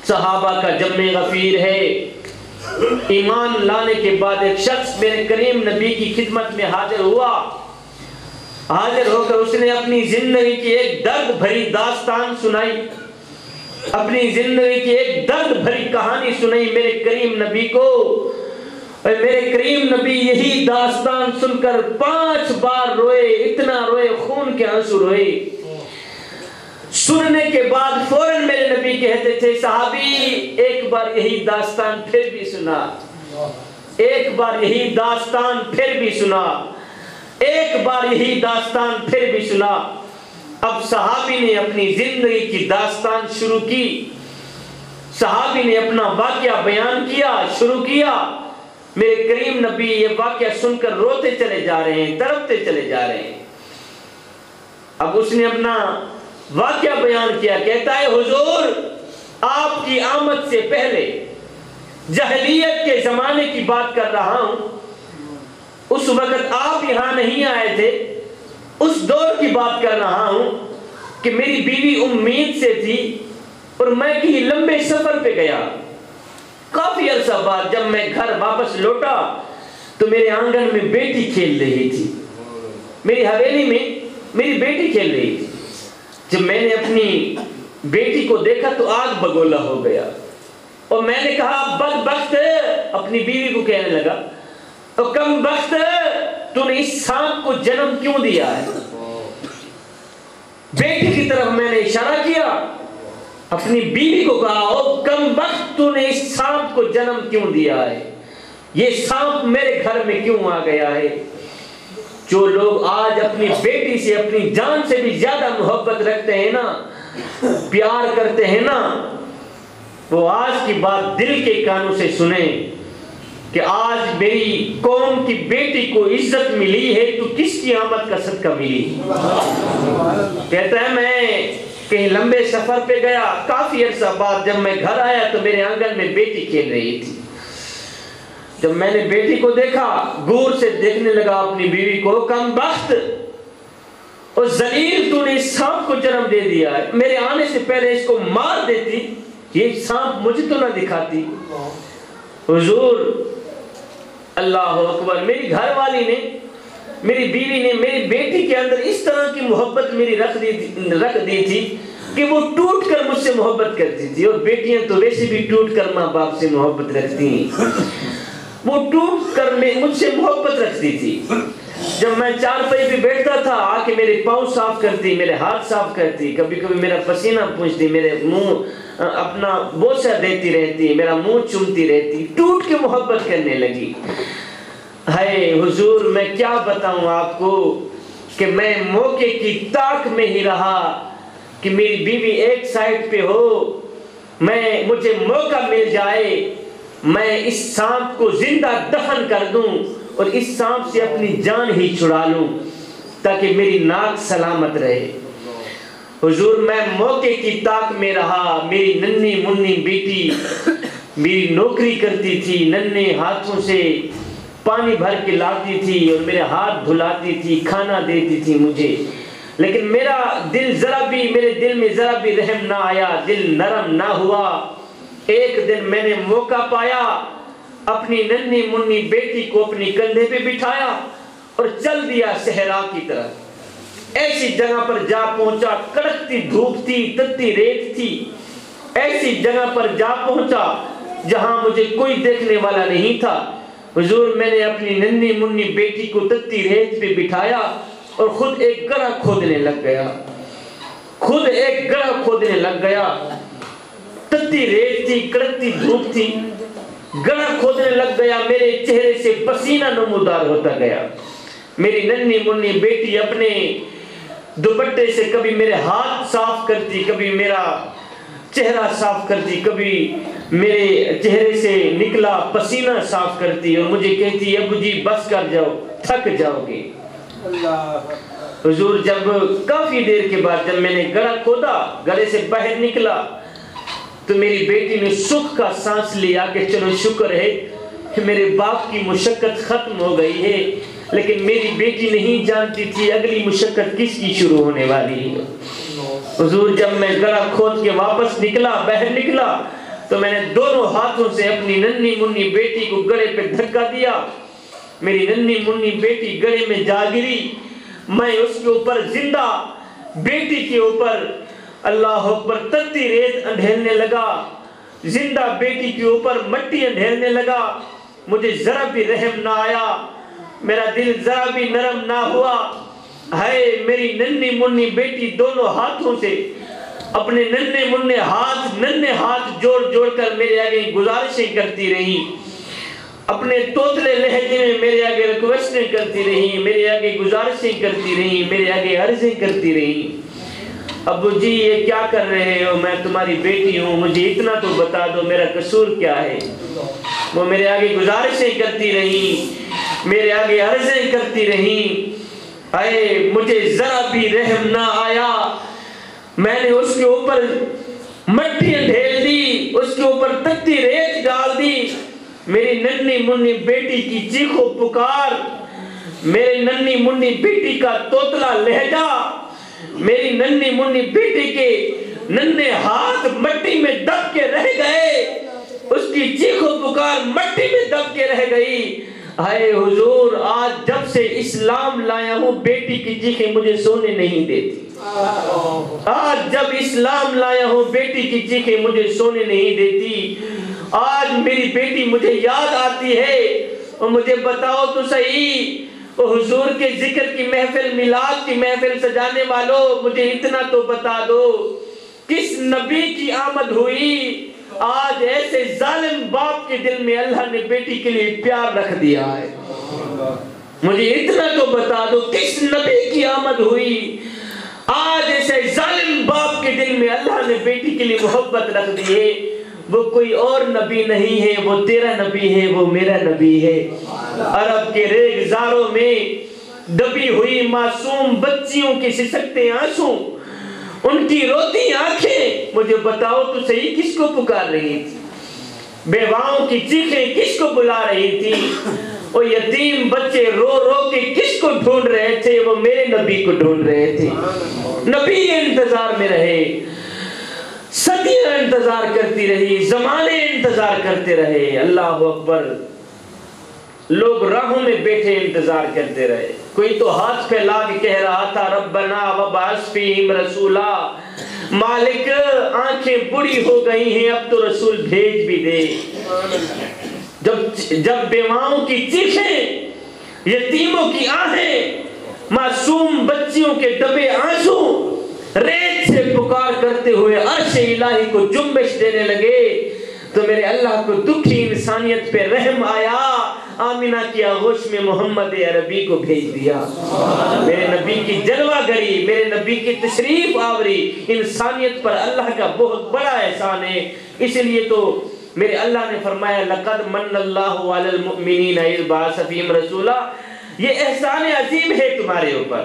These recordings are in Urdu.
صحابہ کا جمع غفیر ہے۔ ایمان لانے کے بعد ایک شخص میرے کریم نبی کی خدمت میں حاضر ہوا، حاضر ہو کر اس نے اپنی زندگی کی ایک درد بھری داستان سنائی، اپنی زندگی کی ایک درد بھری کہانی سنائی میرے کریم نبی کو، اور میرے کریم نبی یہی داستان سن کر 5 بار روئے، اتنا روئے، خون کے آنسو روئے۔ سننے کے بعد فوراً میرے نبی کہتے تھے صحابی ایک بار یہی داستان پھر بھی سنا، ایک بار یہی داستان پھر بھی سنا، ایک بار یہی داستان پھر بھی سنا۔ اب صحابی نے اپنی زندگی کی داستان شروع کی، صحابی نے اپنا واقعہ بیان کیا، شروع کیا۔ میرے کریم نبی یہ واقعہ سن کر روتے چلے جا رہے ہیں، تڑپتے چلے جا رہے ہیں۔ اب اس نے اپنا واقعہ بیان کیا، کہتا ہے حضور آپ کی آمد سے پہلے جاہلیت کے زمانے کی بات کر رہا ہوں، اس وقت آپ یہاں نہیں آئے تھے، اس دور کی بات کر رہا ہوں کہ میری بیوی امید سے تھی اور میں کہیں لمبے سفر پہ گیا۔ کافی عرصہ بعد جب میں گھر واپس لوٹا تو میرے آنگن میں بیٹی کھیل رہی تھی، میری حویلی میں میری بیٹی کھیل رہی تھی۔ جب میں نے اپنی بیٹی کو دیکھا تو آگ بگولا ہو گیا، اور میں نے کہا بدبخت، اپنی بیوی کو کہنے لگا تو کم بخت تو نے اس سانپ کو جنم کیوں دیا ہے؟ بیٹی کی طرف میں نے اشارہ کیا، اپنی بیوی کو کہا او کم بخت تو نے اس سانپ کو جنم کیوں دیا ہے؟ یہ سانپ میرے گھر میں کیوں آ گیا ہے؟ جو لوگ آج اپنی بیٹی سے اپنی جان سے بھی زیادہ محبت رکھتے ہیں نا، پیار کرتے ہیں نا، وہ آج کی بات دل کے کانوں سے سنیں کہ آج میری قوم کی بیٹی کو عزت ملی ہے تو کس کی آمد کا صدقہ ملی؟ کہتا ہے میں کہیں لمبے سفر پہ گیا، کافی عرصہ بعد جب میں گھر آیا تو میرے آنگن میں بیٹی کھیل رہی تھی۔ جب میں نے بیٹی کو دیکھا، غور سے دیکھنے لگا اپنی بیوی کو، کم بخت اور ذلیل تو نے اس سانپ کو جنم دے دیا ہے، میرے آنے سے پہلے اس کو مار دیتی، یہ سانپ مجھے تو نہ دکھاتی۔ حضور اللہ اکبر، میری گھر والی نے، میری بیوی نے میری بیٹی کے اندر اس طرح کی محبت میری رکھ دی تھی کہ وہ ٹوٹ کر مجھ سے محبت کرتی تھی، اور بیٹیاں تو ویسے بھی ٹوٹ کر ماں باپ سے محبت رکھتی ہیں، وہ ٹوٹ کر مجھ سے محبت رکھتی تھی۔ جب میں چارپائی پہ بیٹھتا تھا آ کے میرے پاؤں صاف کرتی، میرے ہاتھ صاف کرتی، کبھی کبھی میرا پسینہ پوچھتی، میرے منہ اپنا بوسہ دیتی رہتی، میرا منہ چومتی رہتی، ٹوٹ کے محبت کرنے لگی۔ ہے حضور میں کیا بتاؤں آپ کو کہ میں موقع کی تاک میں ہی رہا کہ میری بیوی ایک سائڈ پہ ہو، مجھے موقع مل جائے میں اس سانپ کو زندہ دفن کر دوں اور اس سانپ سے اپنی جان ہی چھڑا لوں تاکہ میری ناک سلامت رہے۔ حضور میں موقع کی تاک میں رہا، میری ننھی منی بیٹی میری نوکری کرتی تھی، ننھے ہاتھوں سے پانی بھر کے لاتی تھی اور میرے ہاتھ دھلاتی تھی، کھانا دیتی تھی مجھے، لیکن میرے دل میں ذرا بھی رحم نہ آیا، دل نرم نہ ہوا۔ ایک دن میں نے موقع پایا، اپنی ننھی منی بیٹی کو اپنی کندھے پہ بٹھایا اور چل دیا صحرا کی طرف۔ ایسی جگہ پر جا پہنچا، کڑکتی دھوپ تھی، تتی ریت تھی، ایسی جگہ پر جا پہنچا جہاں مجھے کوئی دیکھنے والا نہیں تھا۔ حضور میں نے اپنی ننھی منی بیٹی کو تتی ریت پہ بٹھایا اور خود ایک گڑھا کھودنے لگ گیا، تتی ریت تھی، کڑکتی دھوپ تھی، گڑھا کھودنے لگ گیا، میرے چہرے سے پسینہ نمودار ہوتا گیا۔ میری ننھی منی بیٹی اپنے دوپٹے سے کبھی میرے ہاتھ صاف کرتی، کبھی میرا چہرہ صاف کرتی، کبھی میرے چہرے سے نکلا پسینہ صاف کرتی اور مجھے کہتی ابو جی بس کر جاؤ، تھک جاؤ گے۔ حضور جب کافی دیر کے بعد جب میں نے گڑھا کھودا، گڑھے سے باہر نکلا تو میری بیٹی نے سکھ کا سانس لیا کہ چلو شکر ہے کہ میرے باپ کی مشقت ختم ہو گئی ہے، لیکن میری بیٹی نہیں جانتی تھی اگلی مشقت کس کی شروع ہونے والی ہے۔ حضور جب میں گڑھا کھود کے واپس نکلا، باہر نکلا تو میں نے دونوں ہاتھوں سے اپنی ننھی منی بیٹی کو گڑے پہ دھکا دیا، میری ننھی منی بیٹی گڑے میں جا گری، میں اس کے اوپر زندہ بیٹی کے اوپر اللہ اکبر تتی ریت انڈھیلنے لگا، زندہ بیٹی کے اوپر مٹی انڈھیلنے لگا، مجھے ذرا بھی رحم نہ آیا، میرا دل ذرا بھی نرم نہ ہوا۔ ہے میری ننھی منی بیٹی دونوں ہاتھوں سے اپنے ننھے ہاتھ جوڑ کر میرے آگے گزارشیں کرتی رہی، اپنے توتلے لہجے میں میرے آگے ریکویسٹیں کرتی رہی، میرے آگے گزارشیں کرتی رہی، میرے آگے عرضیں کرتی رہی، ابو جی یہ کیا کر رہے ہو، میں تمہاری بیٹی ہوں، مجھے اتنا تو بتا دو میرا قصور کیا ہے۔ وہ میرے آگے گزارشیں کرتی رہی، میرے آگے عرضیں کرتی رہی، اے مجھے ذرا بھی رحم نہ آیا، میں نے اس کے اوپر مٹی ڈھیل دی، اس کے اوپر تتی ریت ڈال دی، میری ننھی منی بیٹی کی چیخ و پکار، میری ننھی منی بیٹی کا توتلا لہجہ، میری ننھی منی بیٹی کے ننھے ہاتھ مٹی میں دب کے رہ گئے، اس کی چیخ و پکار مٹی میں دب کے رہ گئی۔ اے حضور آج جب سے اسلام لایا ہوں بیٹی کی چیخیں مجھے سونے نہیں دیتی، آج جب اسلام لایا ہوں بیٹی کی چیخیں مجھے سونے نہیں دیتی، آج میری بیٹی مجھے یاد آتی ہے، اور مجھے بتاؤ تو صحیح، حضور کے ذکر کی محفل میلاد کی محفل سجانے والوں مجھے اتنا تو بتا دو، کس نبی کی آمد ہوئی آج ایسے ظالم باپ کے دل میں اللہ نے بیٹی کے لیے پیار رکھ دیا ہے؟ مجھے اتنا تو بتا دو کس نبی کی آمد ہوئی آج ایسے ظالم باپ کے دل میں اللہ نے بیٹی کے لیے محبت رکھ دی ہے؟ وہ کوئی اور نبی نہیں ہے، وہ تیرا نبی ہے، وہ میرا نبی ہے۔ عرب کے ریگزاروں میں دبی ہوئی معصوم بچیوں کے سسکتے آنسوں، ان کی روتی آنکھیں، مجھے بتاؤ تو صحیح کس کو پکار رہی تھی؟ بیواؤں کی چیخیں کس کو بلا رہی تھی؟ وہ یتیم بچے رو رو کے کس کو ڈھونڈ رہے تھے؟ وہ میرے نبی کو ڈھونڈ رہے تھے۔ نبی انتظار میں رہے، صدیاں انتظار کرتی رہی، زمانے انتظار کرتے رہے، اللہ اکبر، لوگ راہوں میں بیٹھے انتظار کرتے رہے، کوئی تو ہاتھ پھیلا کے کہہ رہا تھا ربنا وبعث فیہم رسولا، مالک آنکھیں بڑی ہو گئی ہیں اب تو رسول بھیج بھی دے۔ جب بیواؤں کی چیخیں، یتیموں کی آہیں، معصوم بچیوں کے دبے آنسو ریت سے پکار کرتے ہوئے عرش الہی کو جنبش دینے لگے تو میرے اللہ کو دکھی انسانیت پہ رحم آیا، آمینہ کی آغوش میں محمد عربی کو بھیج دیا۔ میرے نبی کی جلوہ گری، میرے نبی کی تشریف آوری انسانیت پر اللہ کا بہت بڑا احسان ہے۔ اس لیے تو میرے اللہ نے فرمایا لَقَدْ مَنَّ اللَّهُ عَلَى الْمُؤْمِنِينَ إِذْ بَعَثَ فِيهِمْ رَسُولًا، یہ احسان عظیم ہے تمہارے اوپر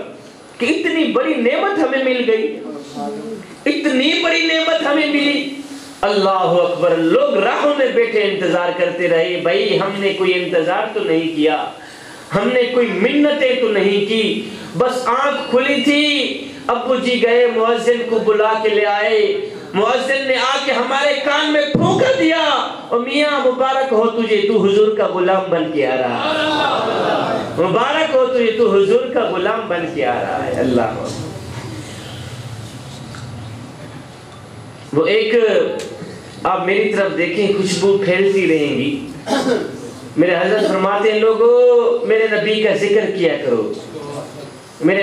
کہ اتنی بڑی نعمت ہمیں مل گئی، اتنی بڑی نعمت ہمیں ملی۔ اللہ اکبر، لوگ راہوں میں بیٹھے انتظار کرتے رہے، بھائی ہم نے کوئی انتظار تو نہیں کیا، ہم نے کوئی منتیں تو نہیں کی، بس آنکھ کھلی تھی، ابو جی گئے مؤذن کو بلا کے لے آئے، مؤذن نے آ کے ہمارے کان میں پھونکا دیا، اور میاں مبارک ہو تجھے تو حضور کا غلام بن کے آ رہا ہے، مبارک ہو تجھے تو حضور کا غلام بن کے آ رہا ہے۔ اللہ وہ ایک آپ میری طرف دیکھیں خوشبو پھیلتی رہیں گی، میرے حضرت فرماتے ہیں لوگو میرے نبی کا ذکر کیا کرو، میرے